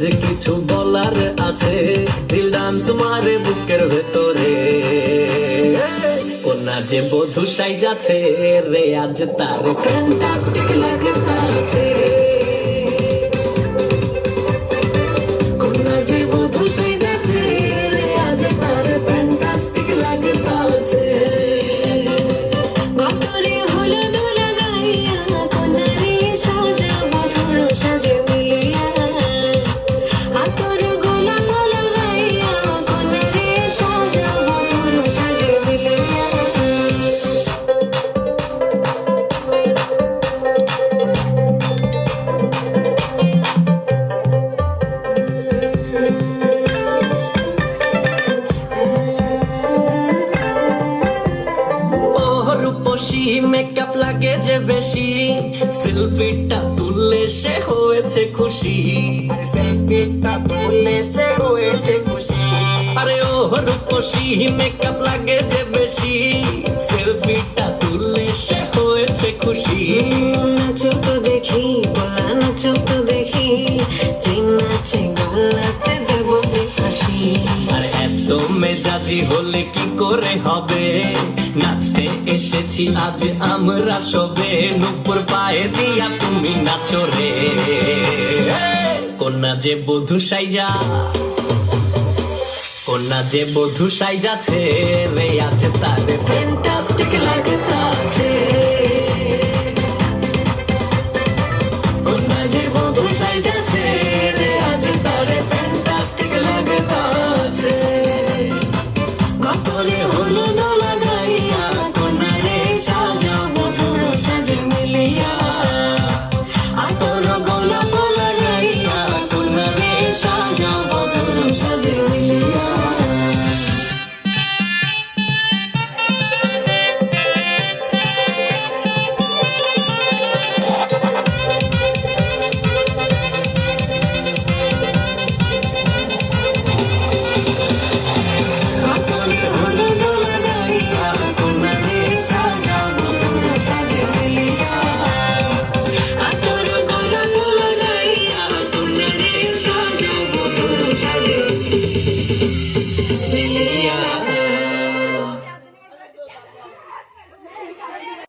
যে কিছু বলার আছে, দিল ডান্স মারে বুকের ভেতরে। কন্যা যে বধূ সাইজাছে রে, আজ তার ফ্যান্টাস্টিক লাগতাছে। কন্যা যে বধূ সাইজাছে রে, আজ তার ফ্যান্টাস্টিক লাগতাছে। গতরে হলুদ লাগাইয়া কন্যারে সাজাবো ধরো সাজে মিলিয়া। আতর গোলাপ লাগাইয়া কন্যারে সাজাবো ধরো সাজে মিলিয়া। রূপসী মেকআপ লাগে যে বেশি, সেলফিটা তুললে সে হয়েছে খুশি। আরে সেলফিটা তুললে সে হয়েছে খুশি। আরে ও রূপসী মেকআপ লাগে যে বেশি, সেলফিটা তুললে সে হয়েছে খুশি। নাচো তো দেখি বলা, নাচো তো দেখি, যে নাচে গলাতে দেবো যে হাসি। আর এত মেজাজি হলে কি করে হবে, নাচতে এসেছি আজ আমরা সবে, নুপুর পায়ে দিয়া তুমি নাচো রে। কন্যা যে বধূ সাইজা, কন্যা যে বধূ সাইজাছে রে, আজ তার ফ্যান্টাস্টিক লাগতাছে।